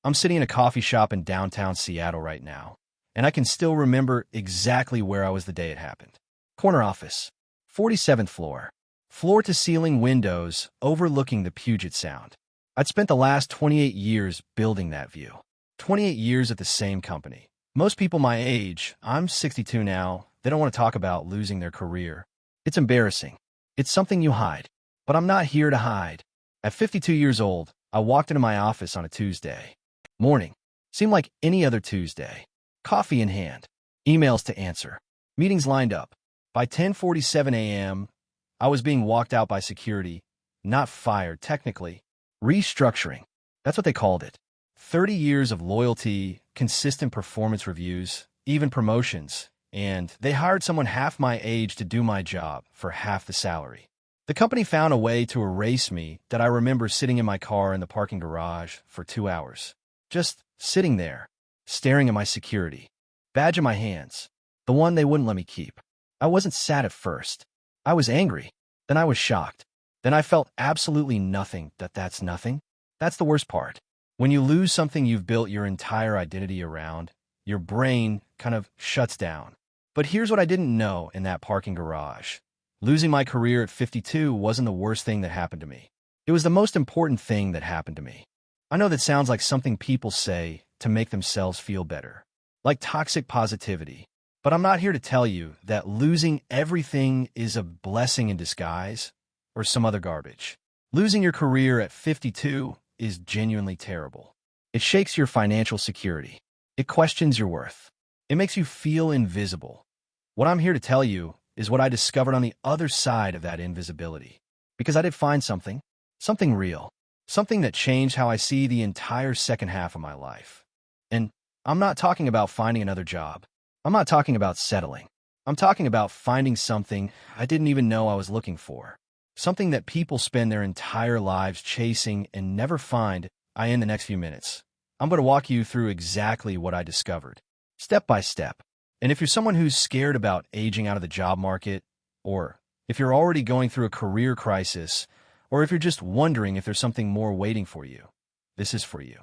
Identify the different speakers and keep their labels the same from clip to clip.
Speaker 1: I'm sitting in a coffee shop in downtown Seattle right now, and I can still remember exactly where I was the day it happened. Corner office, 47th floor, floor-to-ceiling windows overlooking the Puget Sound. I'd spent the last 28 years building that view. 28 years at the same company. Most people my age, I'm 62 now, they don't want to talk about losing their career. It's embarrassing. It's something you hide. But I'm not here to hide. At 52 years old, I walked into my office on a Tuesday morning. Seemed like any other Tuesday. Coffee in hand. Emails to answer. Meetings lined up. By 10:47 a.m., I was being walked out by security. Not fired, technically. Restructuring. That's what they called it. 30 years of loyalty, consistent performance reviews, even promotions, and they hired someone half my age to do my job for half the salary. The company found a way to erase me that I remember sitting in my car in the parking garage for 2 hours. Just sitting there, staring at my security. Badge in my hands. The one they wouldn't let me keep. I wasn't sad at first. I was angry. Then I was shocked. Then I felt absolutely nothing. That's nothing. That's the worst part. When you lose something you've built your entire identity around, your brain kind of shuts down. But here's what I didn't know in that parking garage. Losing my career at 52 wasn't the worst thing that happened to me. It was the most important thing that happened to me. I know that sounds like something people say to make themselves feel better, like toxic positivity. But I'm not here to tell you that losing everything is a blessing in disguise or some other garbage. Losing your career at 52 is genuinely terrible. It shakes your financial security. It questions your worth. It makes you feel invisible. What I'm here to tell you is what I discovered on the other side of that invisibility. Because I did find something real, something that changed how I see the entire second half of my life. And I'm not talking about finding another job. I'm not talking about settling. I'm talking about finding something I didn't even know I was looking for. Something that people spend their entire lives chasing and never find. In the next few minutes, I'm going to walk you through exactly what I discovered, step by step. And if you're someone who's scared about aging out of the job market, or if you're already going through a career crisis, or if you're just wondering if there's something more waiting for you, this is for you.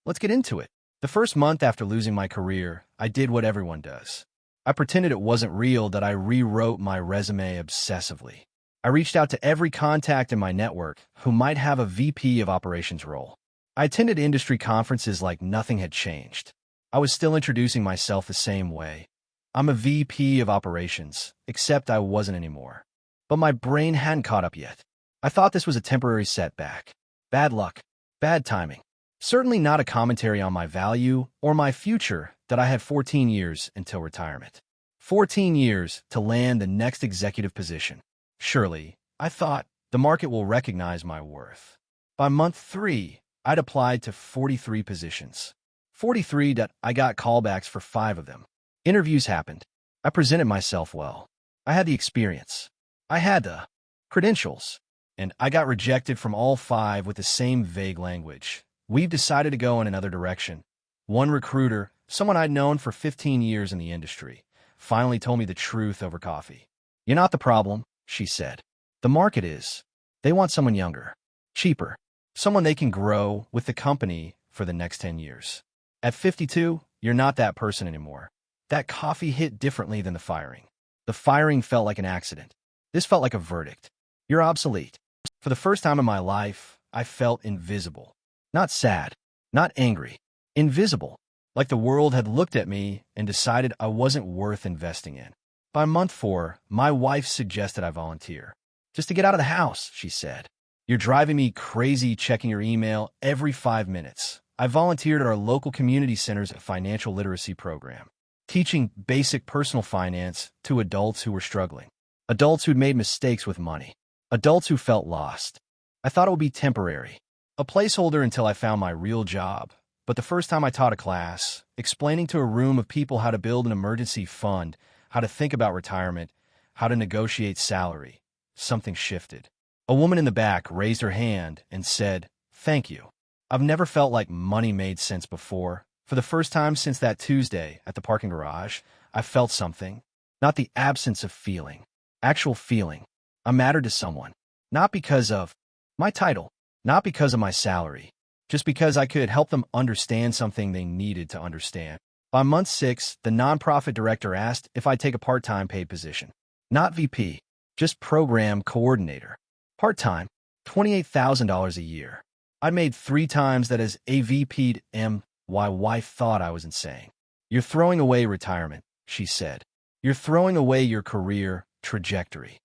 Speaker 1: Let's get into it. The first month after losing my career, I did what everyone does. I pretended it wasn't real, that I rewrote my resume obsessively. I reached out to every contact in my network who might have a VP of operations role. I attended industry conferences like nothing had changed. I was still introducing myself the same way. I'm a VP of operations, except I wasn't anymore. But my brain hadn't caught up yet. I thought this was a temporary setback. Bad luck. Bad timing. Certainly not a commentary on my value or my future, that I had 14 years until retirement. 14 years to land the next executive position. Surely, I thought, the market will recognize my worth. By month 3, I'd applied to 43 positions. 43 that I got callbacks for 5 of them. Interviews happened. I presented myself well. I had the experience. I had the credentials. And I got rejected from all 5 with the same vague language. We've decided to go in another direction. One recruiter, someone I'd known for 15 years in the industry, finally told me the truth over coffee. You're not the problem, she said. The market is. They want someone younger, cheaper, someone they can grow with the company for the next 10 years. At 52, you're not that person anymore. That coffee hit differently than the firing. The firing felt like an accident. This felt like a verdict. You're obsolete. For the first time in my life, I felt invisible. Not sad, not angry. Invisible. Like the world had looked at me and decided I wasn't worth investing in. By month 4, my wife suggested I volunteer. Just to get out of the house, she said. You're driving me crazy checking your email every 5 minutes. I volunteered at our local community center's financial literacy program, teaching basic personal finance to adults who were struggling. Adults who'd made mistakes with money. Adults who felt lost. I thought it would be temporary. A placeholder until I found my real job. But the first time I taught a class, explaining to a room of people how to build an emergency fund, how to think about retirement, how to negotiate salary, something shifted. A woman in the back raised her hand and said, "Thank you." I've never felt like money made sense before. For the first time since that Tuesday at the parking garage, I felt something. Not the absence of feeling. Actual feeling. I mattered to someone. Not because of my title. Not because of my salary. just because I could help them understand something they needed to understand. By month 6, the nonprofit director asked if I'd take a part-time paid position. Not VP, just program coordinator. Part-time, $28,000 a year. I made 3 times that as a VP. My wife thought I was insane. "You're throwing away retirement," she said. "You're throwing away your career trajectory."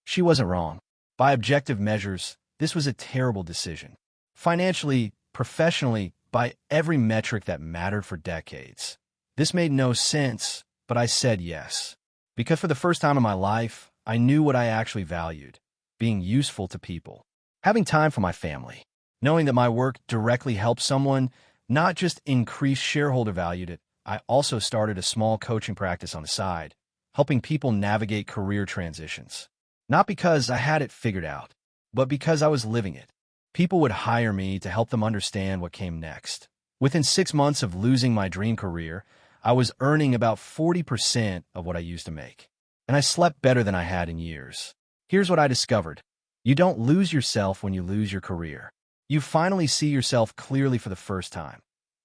Speaker 1: She wasn't wrong. By objective measures, this was a terrible decision. Financially, professionally, by every metric that mattered for decades. This made no sense, but I said yes. Because for the first time in my life, I knew what I actually valued: being useful to people. Having time for my family. Knowing that my work directly helped someone, not just increase shareholder value. I also started a small coaching practice on the side, helping people navigate career transitions. Not because I had it figured out, but because I was living it. People would hire me to help them understand what came next. Within 6 months of losing my dream career, I was earning about 40% of what I used to make. And I slept better than I had in years. Here's what I discovered. You don't lose yourself when you lose your career. You finally see yourself clearly for the first time.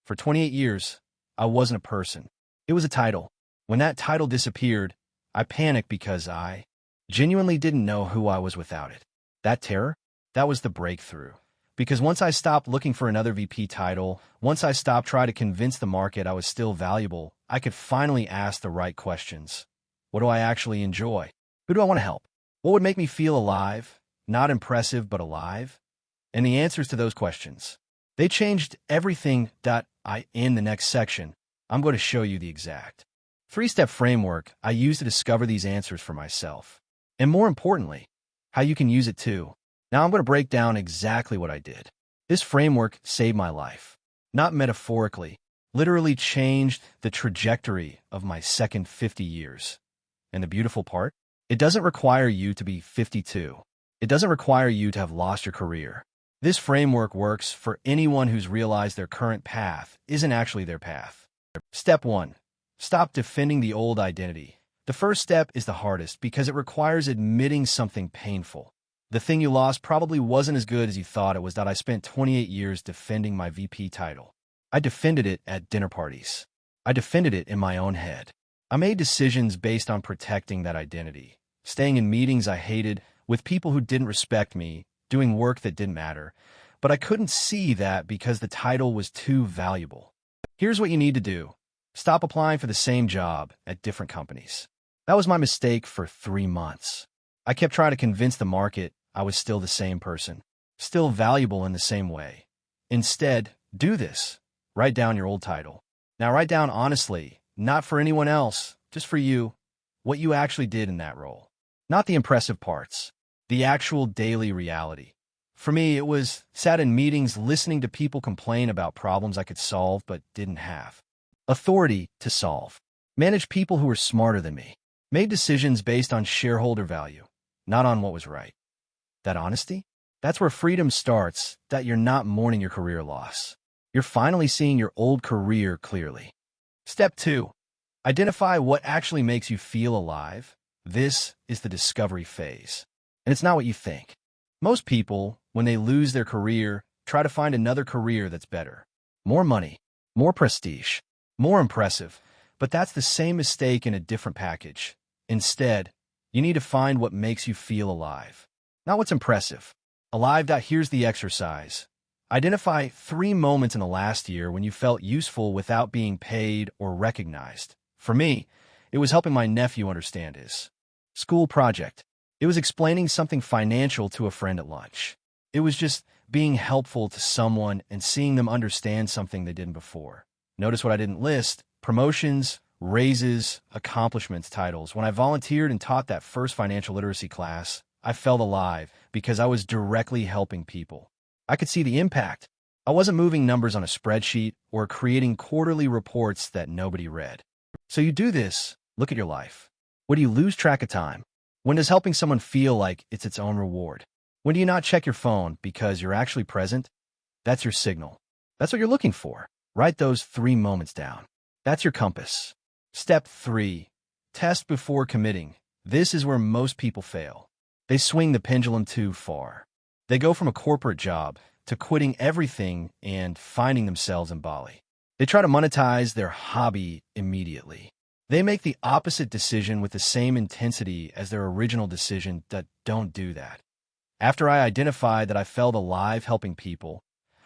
Speaker 1: For 28 years, I wasn't a person. It was a title. When that title disappeared, I panicked because I genuinely didn't know who I was without it. That terror? That was the breakthrough. Because once I stopped looking for another VP title, once I stopped trying to convince the market I was still valuable, I could finally ask the right questions. What do I actually enjoy? Who do I want to help? What would make me feel alive? Not impressive, but alive? And the answers to those questions, they changed everything. In the next section, I'm going to show you the exact 3-step framework I use to discover these answers for myself. And more importantly, how you can use it too. Now I'm going to break down exactly what I did. This framework saved my life. Not metaphorically, literally changed the trajectory of my second 50 years. And the beautiful part? It doesn't require you to be 52. It doesn't require you to have lost your career. This framework works for anyone who's realized their current path isn't actually their path. Step 1. Stop defending the old identity. The first step is the hardest because it requires admitting something painful. The thing you lost probably wasn't as good as you thought it was. That I spent 28 years defending my VP title. I defended it at dinner parties. I defended it in my own head. I made decisions based on protecting that identity, staying in meetings I hated, with people who didn't respect me, doing work that didn't matter. But I couldn't see that because the title was too valuable. Here's what you need to do. Stop applying for the same job at different companies. That was my mistake for 3 months. I kept trying to convince the market I was still the same person, still valuable in the same way. Instead, do this. Write down your old title. Now write down honestly, not for anyone else, just for you, what you actually did in that role. Not the impressive parts, the actual daily reality. For me, it was sat in meetings listening to people complain about problems I could solve but didn't have authority to solve. Managed people who were smarter than me. Made decisions based on shareholder value, not on what was right. That honesty? That's where freedom starts, that you're not mourning your career loss. You're finally seeing your old career clearly. Step 2. Identify what actually makes you feel alive. This is the discovery phase. And it's not what you think. Most people, when they lose their career, try to find another career that's better. More money, more prestige, more impressive. But that's the same mistake in a different package. Instead, you need to find what makes you feel alive. Not what's impressive. Alive. Here's the exercise. Identify 3 moments in the last year when you felt useful without being paid or recognized. For me, it was helping my nephew understand his school project. It was explaining something financial to a friend at lunch. It was just being helpful to someone and seeing them understand something they didn't before. Notice what I didn't list: promotions, raises, accomplishments, titles. When I volunteered and taught that first financial literacy class, I felt alive because I was directly helping people. I could see the impact. I wasn't moving numbers on a spreadsheet or creating quarterly reports that nobody read. So you do this, look at your life. When do you lose track of time? When does helping someone feel like it's its own reward? When do you not check your phone because you're actually present? That's your signal. That's what you're looking for. Write those 3 moments down. That's your compass. Step 3. Test before committing. This is where most people fail. They swing the pendulum too far. They go from a corporate job, to quitting everything and finding themselves in Bali. They try to monetize their hobby immediately. They make the opposite decision with the same intensity as their original decision that don't do that. After I identified that I felt alive helping people,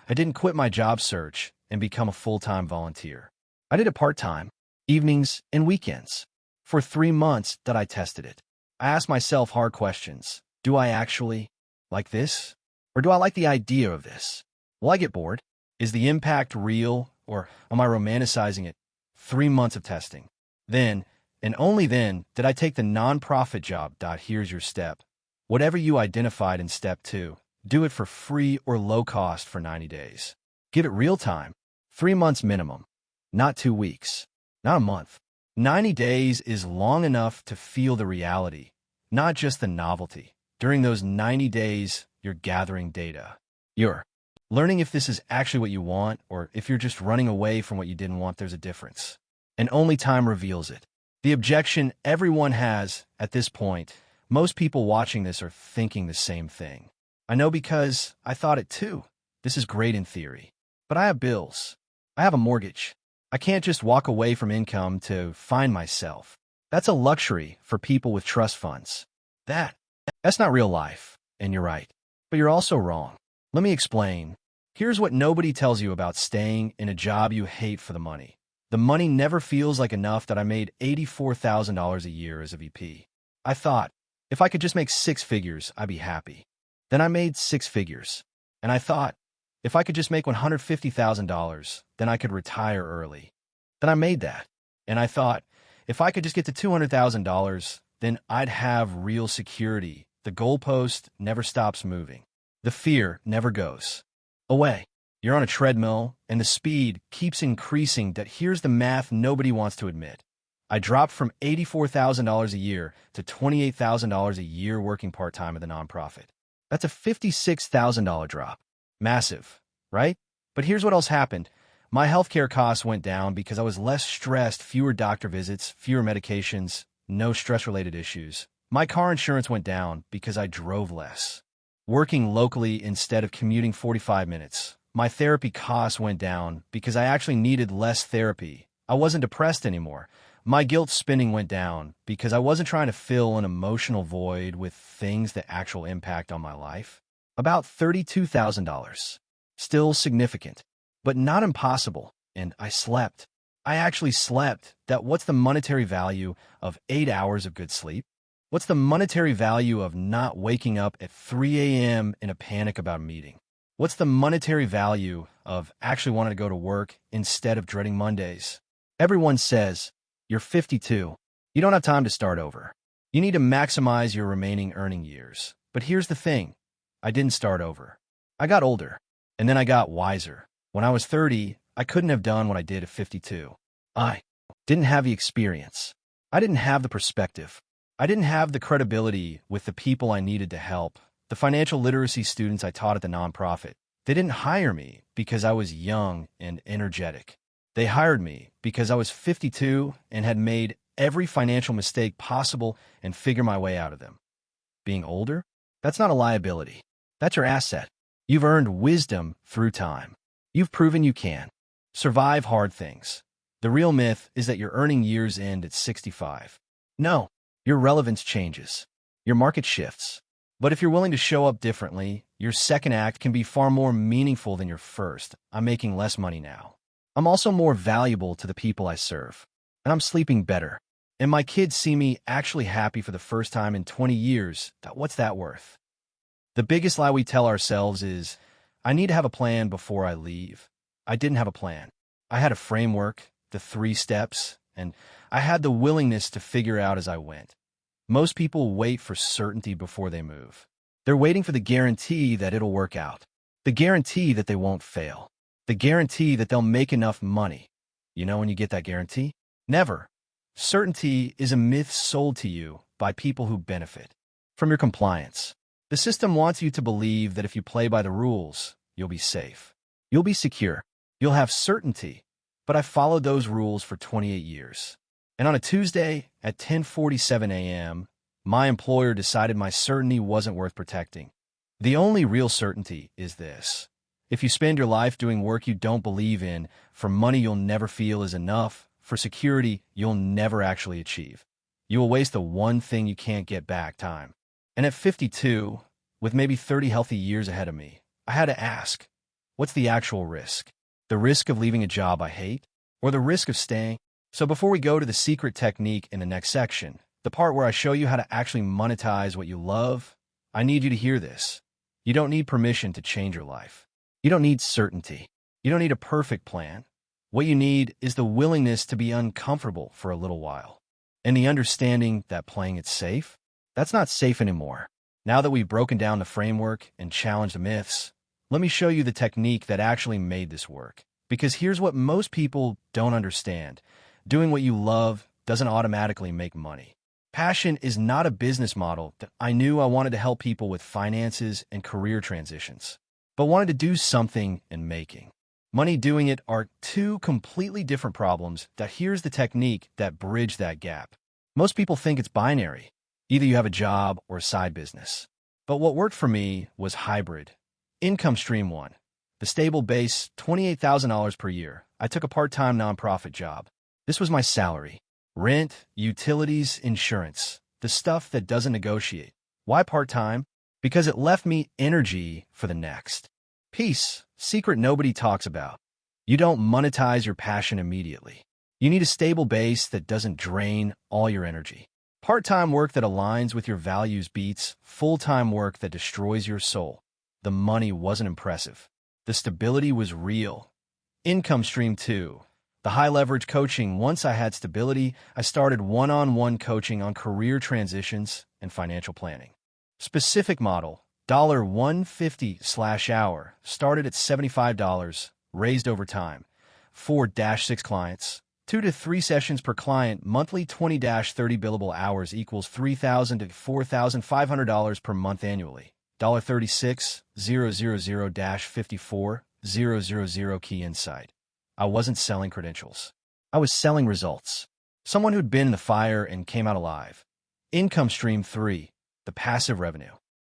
Speaker 1: I didn't quit my job search and become a full-time volunteer. I did it part-time, evenings and weekends. For 3 months that I tested it, I asked myself hard questions. Do I actually like this? Or do I like the idea of this? Will I get bored? Is the impact real, or am I romanticizing it? 3 months of testing. Then, and only then, did I take the nonprofit job. Here's your step. Whatever you identified in step 2, do it for free or low cost for 90 days. Give it real time. 3 months minimum. Not 2 weeks. Not a month. 90 days is long enough to feel the reality, not just the novelty. During those 90 days, you're gathering data. You're learning if this is actually what you want, or if you're just running away from what you didn't want. There's a difference. And only time reveals it. The objection everyone has at this point, most people watching this are thinking the same thing. I know because I thought it too. This is great in theory. But I have bills. I have a mortgage. I can't just walk away from income to find myself. That's a luxury for people with trust funds. That's not real life, and you're right. But you're also wrong. Let me explain. Here's what nobody tells you about staying in a job you hate for the money. The money never feels like enough. That I made $84,000 a year as a VP. I thought, if I could just make 6 figures, I'd be happy. Then I made 6 figures. And I thought, if I could just make $150,000, then I could retire early. Then I made that. And I thought, if I could just get to $200,000, then I'd have real security. The goalpost never stops moving. The fear never goes away. You're on a treadmill, and the speed keeps increasing. Here's the math nobody wants to admit. I dropped from $84,000 a year to $28,000 a year working part-time at the nonprofit. That's a $56,000 drop. Massive, right? But here's what else happened. My healthcare costs went down because I was less stressed, fewer doctor visits, fewer medications, no stress-related issues. My car insurance went down because I drove less, working locally instead of commuting 45 minutes. My therapy costs went down because I actually needed less therapy. I wasn't depressed anymore. My guilt spending went down because I wasn't trying to fill an emotional void with things that actual impact on my life. About $32,000. Still significant, but not impossible. And I slept. I actually slept. What's the monetary value of 8 hours of good sleep? What's the monetary value of not waking up at 3 a.m. in a panic about a meeting? What's the monetary value of actually wanting to go to work instead of dreading Mondays? Everyone says, you're 52. You don't have time to start over. You need to maximize your remaining earning years. But here's the thing. I didn't start over. I got older, and then I got wiser. When I was 30, I couldn't have done what I did at 52. I didn't have the experience. I didn't have the perspective. I didn't have the credibility with the people I needed to help. The financial literacy students I taught at the nonprofit, they didn't hire me because I was young and energetic. They hired me because I was 52 and had made every financial mistake possible and figured my way out of them. Being older? That's not a liability. That's your asset. You've earned wisdom through time. You've proven you can survive hard things. The real myth is that your earning years end at 65. No, your relevance changes. Your market shifts. But if you're willing to show up differently, your second act can be far more meaningful than your first. I'm making less money now. I'm also more valuable to the people I serve. And I'm sleeping better. And my kids see me actually happy for the first time in 20 years. What's that worth? The biggest lie we tell ourselves is, I need to have a plan before I leave. I didn't have a plan. I had a framework, the 3 steps, and I had the willingness to figure out as I went. Most people wait for certainty before they move. They're waiting for the guarantee that it'll work out. The guarantee that they won't fail. The guarantee that they'll make enough money. You know when you get that guarantee? Never. Certainty is a myth sold to you by people who benefit from your compliance. The system wants you to believe that if you play by the rules, you'll be safe. You'll be secure. You'll have certainty. But I followed those rules for 28 years. And on a Tuesday at 10:47 a.m., my employer decided my certainty wasn't worth protecting. The only real certainty is this. If you spend your life doing work you don't believe in, for money you'll never feel is enough, for security you'll never actually achieve, you will waste the one thing you can't get back, time. And at 52, with maybe 30 healthy years ahead of me, I had to ask, what's the actual risk? The risk of leaving a job I hate? Or the risk of staying? So before we go to the secret technique in the next section, the part where I show you how to actually monetize what you love, I need you to hear this. You don't need permission to change your life. You don't need certainty. You don't need a perfect plan. What you need is the willingness to be uncomfortable for a little while. And the understanding that playing it safe, that's not safe anymore. Now that we've broken down the framework and challenged the myths, let me show you the technique that actually made this work. Because here's what most people don't understand. Doing what you love doesn't automatically make money. Passion is not a business model that I knew I wanted to help people with finances and career transitions, but wanted to do something in making. Money doing it are two completely different problems. That here's the technique that bridge that gap. Most people think it's binary. Either you have a job or a side business. But what worked for me was hybrid. Income stream one. The stable base, $28,000 per year. I took a part-time nonprofit job. This was my salary. Rent, utilities, insurance. The stuff that doesn't negotiate. Why part-time? Because it left me energy for the next. Peace. Secret nobody talks about. You don't monetize your passion immediately. You need a stable base that doesn't drain all your energy. Part-time work that aligns with your values beats full-time work that destroys your soul. The money wasn't impressive. The stability was real. Income stream two. The high-leverage coaching. Once I had stability, I started one-on-one coaching on career transitions and financial planning. Specific model, $150/hour, started at $75, raised over time. 4-6 clients, 2 to 3 sessions per client, monthly 20-30 billable hours equals $3,000 to $4,500 per month annually. $36,000-54,000 key insight. I wasn't selling credentials. I was selling results. Someone who'd been in the fire and came out alive. Income stream 3, the passive revenue.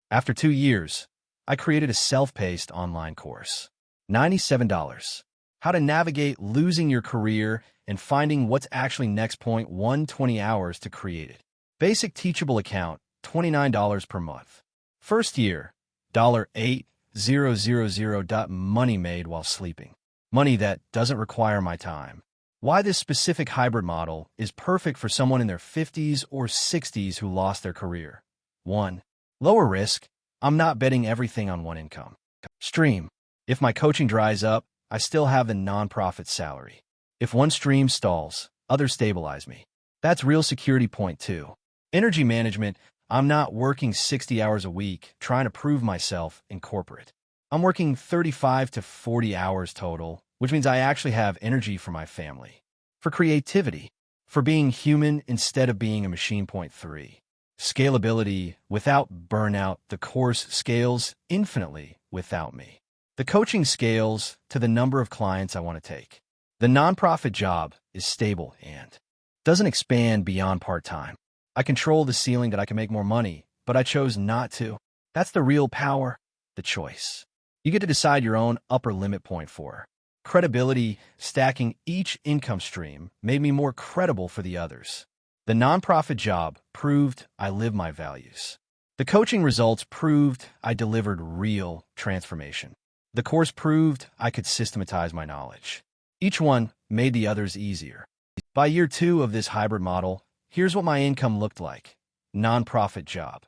Speaker 1: After 2 years, I created a self-paced online course. $97. How to navigate losing your career and finding what's actually next. 120 hours to create it. Basic teachable account, $29 per month. First year, $8,000. Money made while sleeping. Money that doesn't require my time. Why this specific hybrid model is perfect for someone in their 50s or 60s who lost their career. 1. Lower risk. I'm not betting everything on one income stream. If my coaching dries up, I still have the nonprofit salary. If one stream stalls, others stabilize me. That's real security. Point 2. Energy management. I'm not working 60 hours a week trying to prove myself in corporate. I'm working 35 to 40 hours total, which means I actually have energy for my family, for creativity, for being human instead of being a machine. Point 3. Scalability. Without burnout, the course scales infinitely without me. The coaching scales to the number of clients I want to take. The nonprofit job is stable and doesn't expand beyond part-time. I control the ceiling that I can make more money, but I chose not to. That's the real power, the choice. You get to decide your own upper limit. Point 4. Credibility. Stacking each income stream made me more credible for the others. The nonprofit job proved I live my values. The coaching results proved I delivered real transformation. The course proved I could systematize my knowledge. Each one made the others easier. By year 2 of this hybrid model, here's what my income looked like. Nonprofit job.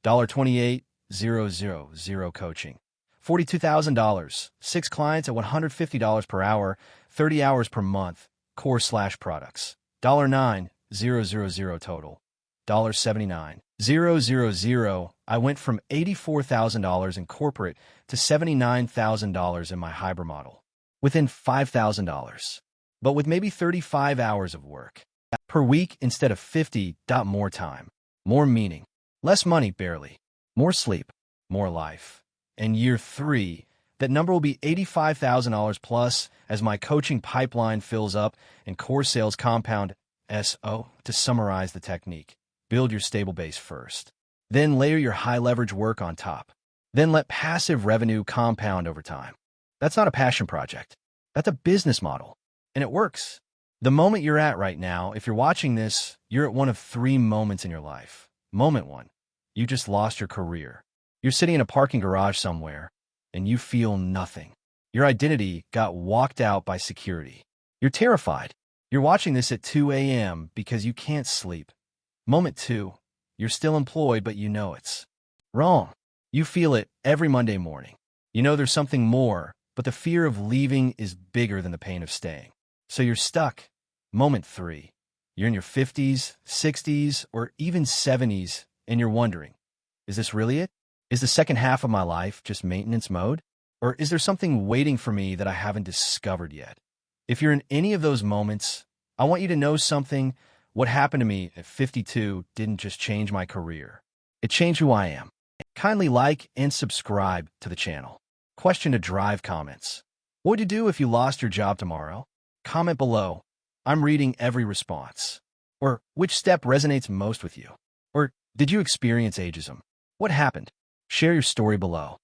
Speaker 1: $28,000 coaching. $42,000. 6 clients at $150 per hour, 30 hours per month. Course/products. $9,000 total. $79,000. I went from $84,000 in corporate to $79,000 in my hybrid model. Within $5,000. But with maybe 35 hours of work per week instead of 50. More time. More meaning. Less money, barely. More sleep. More life. And year 3, that number will be $85,000 plus as my coaching pipeline fills up and course sales compound. To summarize the technique, build your stable base first. Then layer your high leverage work on top. Then let passive revenue compound over time. That's not a passion project. That's a business model. And it works. The moment you're at right now, if you're watching this, you're at one of three moments in your life. Moment one, you just lost your career. You're sitting in a parking garage somewhere, and you feel nothing. Your identity got walked out by security. You're terrified. You're watching this at 2 a.m. because you can't sleep. Moment two, you're still employed, but you know it's wrong. You feel it every Monday morning. You know there's something more, but the fear of leaving is bigger than the pain of staying. So you're stuck. Moment three, you're in your 50s, 60s, or even 70s, and you're wondering, is this really it? Is the second half of my life just maintenance mode? Or is there something waiting for me that I haven't discovered yet? If you're in any of those moments, I want you to know something. What happened to me at 52 didn't just change my career. It changed who I am. Kindly like and subscribe to the channel. Question to drive comments. What would you do if you lost your job tomorrow? Comment below. I'm reading every response. Or which step resonates most with you? Or did you experience ageism? What happened? Share your story below.